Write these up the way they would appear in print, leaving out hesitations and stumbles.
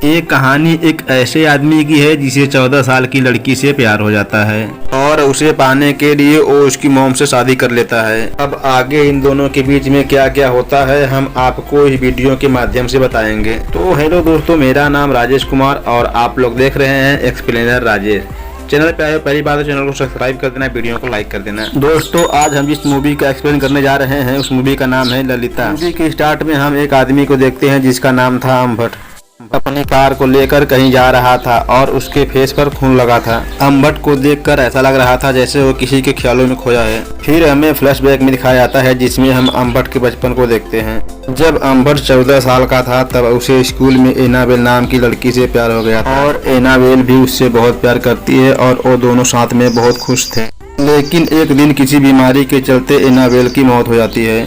ये कहानी एक ऐसे आदमी की है जिसे 14 साल की लड़की से प्यार हो जाता है और उसे पाने के लिए वो उसकी मॉम से शादी कर लेता है। अब आगे इन दोनों के बीच में क्या क्या होता है हम आपको इस वीडियो के माध्यम से बताएंगे। तो हेलो दोस्तों, मेरा नाम राजेश कुमार और आप लोग देख रहे हैं एक्सप्लेनर राजेश। चैनल पे आए पहली बार तो चैनल को सब्सक्राइब कर देना, वीडियो को लाइक कर देना। दोस्तों आज हम जिस मूवी का एक्सप्लेन करने जा रहे हैं उस मूवी का नाम है ललिता। मूवी के स्टार्ट में हम एक आदमी को देखते हैं जिसका नाम था अम्बट। अपनी कार को लेकर कहीं जा रहा था और उसके फेस पर खून लगा था। अम्बट को देखकर ऐसा लग रहा था जैसे वो किसी के ख्यालों में खोया है। फिर हमें फ्लैशबैक में दिखाया जाता है जिसमें हम अम्बट के बचपन को देखते हैं। जब अम्बट 14 साल का था तब उसे स्कूल में एनाबेल नाम की लड़की से प्यार हो गया था और एनाबेल भी उससे बहुत प्यार करती है और वो दोनों साथ में बहुत खुश थे। लेकिन एक दिन किसी बीमारी के चलते एनाबेल की मौत हो जाती है।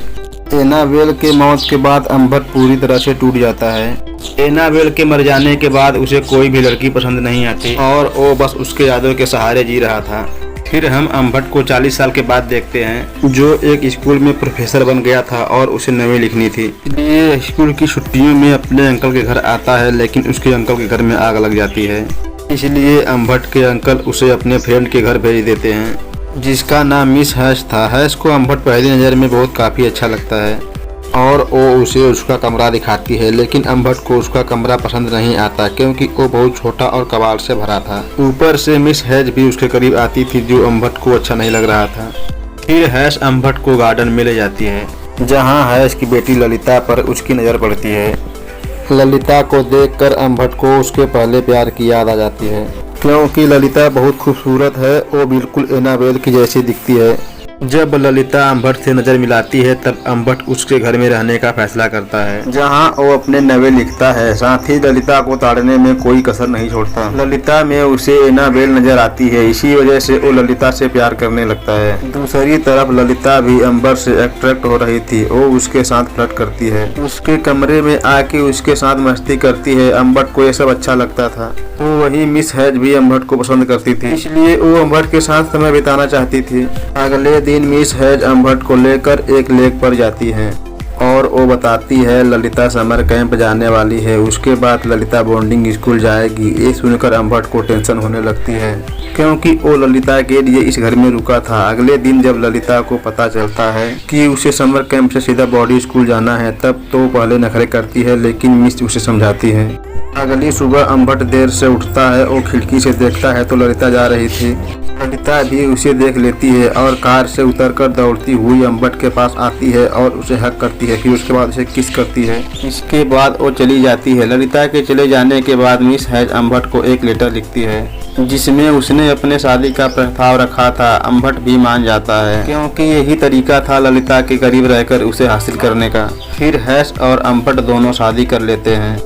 एनाबेल के मौत के बाद अम्बट पूरी तरह से टूट जाता है। एनाबेल के मर जाने के बाद उसे कोई भी लड़की पसंद नहीं आती और वो बस उसके यादों के सहारे जी रहा था। फिर हम अम्बट को 40 साल के बाद देखते हैं जो एक स्कूल में प्रोफेसर बन गया था और उसे नवी लिखनी थी। ये स्कूल की छुट्टियों में अपने अंकल के घर आता है लेकिन उसके अंकल के घर में आग लग जाती है। इसलिए अम्बट के अंकल उसे अपने फ्रेंड के घर भेज देते हैं जिसका नाम मिस हैश था। हैश को अम्बट पहली नज़र में बहुत काफ़ी अच्छा लगता है और वो उसे उसका कमरा दिखाती है, लेकिन अम्बट को उसका कमरा पसंद नहीं आता क्योंकि वो बहुत छोटा और कबाड़ से भरा था। ऊपर से मिस हैश भी उसके करीब आती थी जो अम्बट को अच्छा नहीं लग रहा था। फिर हैश अम्बट को गार्डन में ले जाती है जहाँ हैश की बेटी ललिता पर उसकी नज़र पड़ती है। ललिता को देखकर अम्बट को उसके पहले प्यार की याद आ जाती है क्योंकि ललिता बहुत खूबसूरत है, वो बिल्कुल एनाबेल की जैसी दिखती है। जब ललिता अम्बट से नजर मिलाती है तब अम्बट उसके घर में रहने का फैसला करता है जहां वो अपने नवे लिखता है। साथ ही ललिता को ताड़ने में कोई कसर नहीं छोड़ता। ललिता में उसे एनाबेल नजर आती है, इसी वजह से वो ललिता से प्यार करने लगता है। दूसरी तरफ ललिता भी अम्बट से अट्रैक्ट हो रही थी, वो उसके साथ फ्लर्ट करती है, उसके कमरे में आके उसके साथ मस्ती करती है। अम्बट को ये सब अच्छा लगता था। तो वही मिस हैज भी अम्बट को पसंद करती थी, इसलिए वो अम्बट के साथ समय बिताना चाहती थी। अगले दिन मिस हैज अम्बट को लेकर एक लेक पर जाती है और वो बताती है ललिता समर कैंप जाने वाली है। उसके बाद ललिता बोर्डिंग स्कूल जाएगी। ये सुनकर अम्बट को टेंशन होने लगती है क्योंकि वो ललिता के लिए इस घर में रुका था। अगले दिन जब ललिता को पता चलता है कि उसे समर कैंप से सीधा बॉडी स्कूल जाना है तब तो पहले नखरे करती है, लेकिन मिस उसे समझाती है। अगली सुबह अम्बट देर से उठता है, वो खिड़की से देखता है तो ललिता जा रही थी। ललिता भी उसे देख लेती है और कार से उतरकर दौड़ती हुई अम्बट के पास आती है और उसे हक करती है। फिर उसके बाद उसे किस करती है। इसके बाद वो चली जाती है। ललिता के चले जाने के बाद मिस हैज अम्बट को एक लेटर लिखती है जिसमें उसने अपने शादी का प्रस्ताव रखा था। अम्बट भी मान जाता है क्योंकि यही तरीका था ललिता के करीब रहकर उसे हासिल करने का। फिर हैश और अम्बट दोनों शादी कर लेते हैं।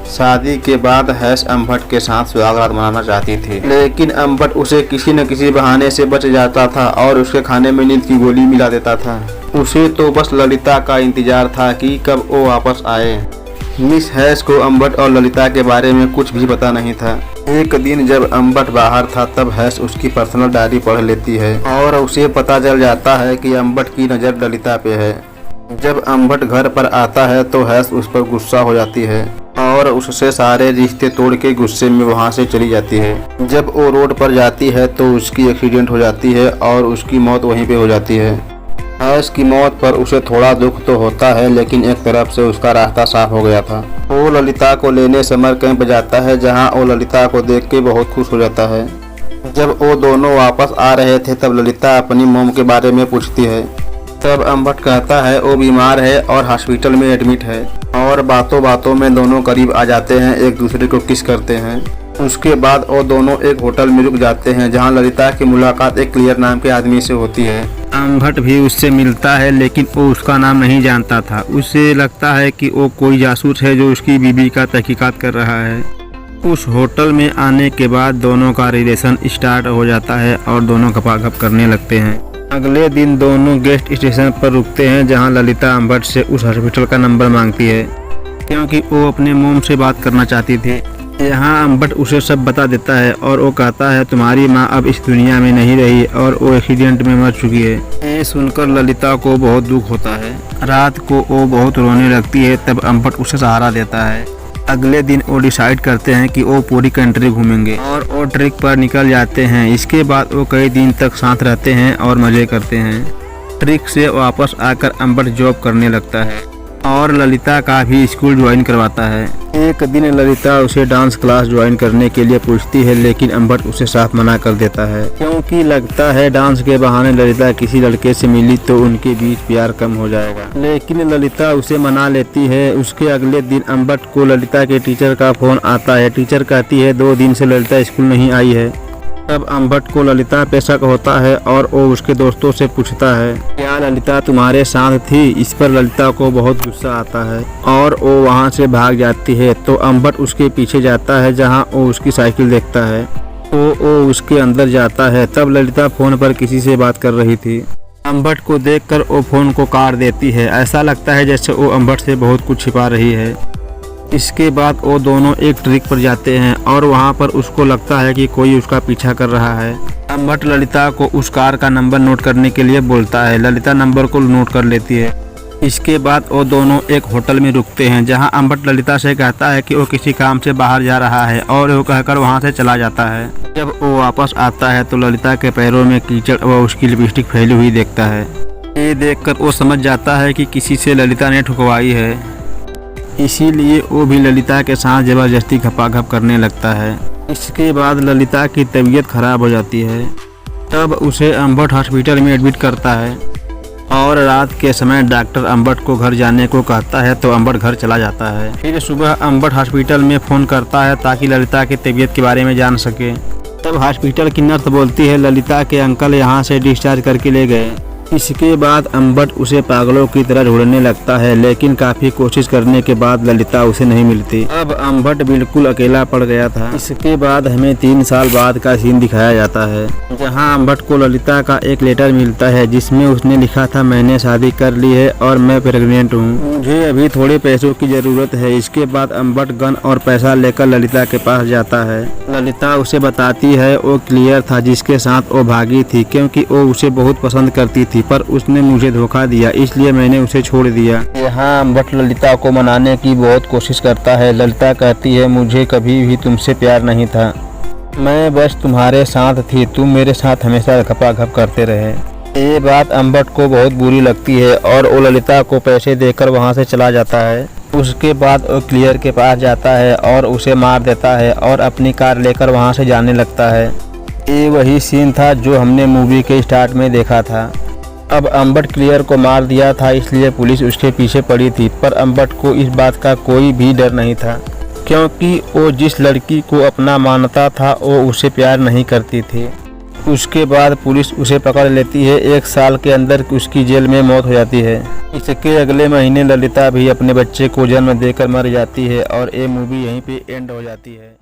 शादी के बाद हैश अम्बट के साथ सुहागरात मनाना चाहती थी, लेकिन अम्बट उसे किसी न किसी बहाने से बच जाता था और उसके खाने में नींद की गोली मिला देता था। उसे तो बस ललिता का इंतजार था कि कब वो वापस आए। मिस हैश को अम्बट और ललिता के बारे में कुछ भी पता नहीं था। एक दिन जब अम्बट बाहर था तब हैश उसकी पर्सनल डायरी पढ़ लेती है और उसे पता चल जाता है कि अम्बट की नज़र ललिता पे है। जब अम्बट घर पर आता है तो हैश उस पर गुस्सा हो जाती है और उससे सारे रिश्ते तोड़ के गुस्से में वहां से चली जाती है। जब वो रोड पर जाती है तो उसकी एक्सीडेंट हो जाती है और उसकी मौत वहीं पे हो जाती है। हैश की मौत पर उसे थोड़ा दुख तो होता है, लेकिन एक तरफ से उसका रास्ता साफ हो गया था। वो ललिता को लेने समर कैंप जाता है जहां वो ललिता को देख के बहुत खुश हो जाता है। जब वो दोनों वापस आ रहे थे तब ललिता अपनी मोम के बारे में पूछती है। तब अम्बट कहता है वो बीमार है और हॉस्पिटल में एडमिट है और बातों बातों में दोनों करीब आ जाते हैं, एक दूसरे को किस करते हैं। उसके बाद वो दोनों एक होटल में रुक जाते हैं जहां ललिता की मुलाकात एक क्लियर नाम के आदमी से होती है। अम्बट भी उससे मिलता है लेकिन वो उसका नाम नहीं जानता था। उसे लगता है कि वो कोई जासूस है जो उसकी बीवी का तहकीकात कर रहा है। उस होटल में आने के बाद दोनों का रिलेशन स्टार्ट हो जाता है और दोनों गपागप करने लगते हैं। अगले दिन दोनों गेस्ट स्टेशन पर रुकते हैं जहां ललिता अम्बट से उस हॉस्पिटल का नंबर मांगती है क्योंकि वो अपने मोम से बात करना चाहती थी। यहाँ अम्बट उसे सब बता देता है और वो कहता है तुम्हारी माँ अब इस दुनिया में नहीं रही और वो एक्सीडेंट में मर चुकी है। ये सुनकर ललिता को बहुत दुख होता है। रात को वो बहुत रोने लगती है। तब अम्बट उसे सहारा देता है। अगले दिन वो डिसाइड करते हैं कि वो पूरी कंट्री घूमेंगे और वो ट्रिप पर निकल जाते हैं। इसके बाद वो कई दिन तक साथ रहते हैं और मज़े करते हैं। ट्रिप से वापस आकर अंबट जॉब करने लगता है और ललिता का भी स्कूल ज्वाइन करवाता है। एक दिन ललिता उसे डांस क्लास ज्वाइन करने के लिए पूछती है, लेकिन अंबट उसे साफ मना कर देता है क्योंकि लगता है डांस के बहाने ललिता किसी लड़के से मिली तो उनके बीच प्यार कम हो जाएगा। लेकिन ललिता उसे मना लेती है। उसके अगले दिन अंबट को ललिता के टीचर का फोन आता है। टीचर कहती है 2 दिन से ललिता स्कूल नहीं आई है। तब अंबट को ललिता पे शक होता है और वो उसके दोस्तों से पूछता है, क्या ललिता तुम्हारे साथ थी? इस पर ललिता को बहुत गुस्सा आता है और वो वहाँ से भाग जाती है। तो अंबट उसके पीछे जाता है जहाँ वो उसकी साइकिल देखता है तो वो उसके अंदर जाता है। तब ललिता फोन पर किसी से बात कर रही थी। अंबट को देखकर वो फोन को काट देती है। ऐसा लगता है जैसे वो अंबट से बहुत कुछ छिपा रही है। इसके बाद वो दोनों एक ट्रिक पर जाते हैं और वहाँ पर उसको लगता है कि कोई उसका पीछा कर रहा है। अंबट ललिता को उस कार का नंबर नोट करने के लिए बोलता है। ललिता नंबर को नोट कर लेती है। इसके बाद वो दोनों एक होटल में रुकते हैं जहाँ अंबट ललिता से कहता है कि वो किसी काम से बाहर जा रहा है और वो कहकर वहाँ से चला जाता है। जब वो वापस आता है तो ललिता के पैरों में कीचड़ व उसकी लिपस्टिक फैली हुई देखता है। ये देखकर वो समझ जाता है कि किसी से ललिता ने ठुकवाई है, इसीलिए वो भी ललिता के साथ जबरदस्ती घपाघप करने लगता है। इसके बाद ललिता की तबीयत खराब हो जाती है। तब उसे अंबट हॉस्पिटल में एडमिट करता है और रात के समय डॉक्टर अंबट को घर जाने को कहता है तो अंबट घर चला जाता है। फिर सुबह अंबट हॉस्पिटल में फ़ोन करता है ताकि ललिता की तबीयत के बारे में जान सके। तब हॉस्पिटल की नर्स बोलती है ललिता के अंकल यहाँ से डिस्चार्ज करके ले गए। इसके बाद अंबट उसे पागलों की तरह ढूंढने लगता है, लेकिन काफी कोशिश करने के बाद ललिता उसे नहीं मिलती। अब अंबट बिल्कुल अकेला पड़ गया था। इसके बाद हमें 3 साल बाद का सीन दिखाया जाता है जहां अंबट को ललिता का एक लेटर मिलता है जिसमें उसने लिखा था, मैंने शादी कर ली है और मैं प्रेग्नेंट हूँ, मुझे अभी थोड़े पैसों की जरूरत है। इसके बाद अंबट गन और पैसा लेकर ललिता के पास जाता है। ललिता उसे बताती है वो क्लियर था जिसके साथ वो भागी थी क्योंकि वो उसे बहुत पसंद करती थी, पर उसने मुझे धोखा दिया इसलिए मैंने उसे छोड़ दिया। यहाँ अंबट ललिता को मनाने की बहुत कोशिश करता है। ललिता कहती है मुझे कभी भी तुमसे प्यार नहीं था, मैं बस तुम्हारे साथ थी, तुम मेरे साथ हमेशा घपाघप करते रहे। ये बात अंबट को बहुत बुरी लगती है और वो ललिता को पैसे देकर वहाँ से चला जाता है। उसके बाद वो क्लियर के पास जाता है और उसे मार देता है और अपनी कार लेकर वहाँ से जाने लगता है। ये वही सीन था जो हमने मूवी के स्टार्ट में देखा था। अब अंबट क्लियर को मार दिया था इसलिए पुलिस उसके पीछे पड़ी थी, पर अंबट को इस बात का कोई भी डर नहीं था क्योंकि वो जिस लड़की को अपना मानता था वो उसे प्यार नहीं करती थी। उसके बाद पुलिस उसे पकड़ लेती है। 1 साल के अंदर उसकी जेल में मौत हो जाती है। इसके अगले महीने ललिता भी अपने बच्चे को जन्म देकर मर जाती है और ये मूवी यहीं पे एंड हो जाती है।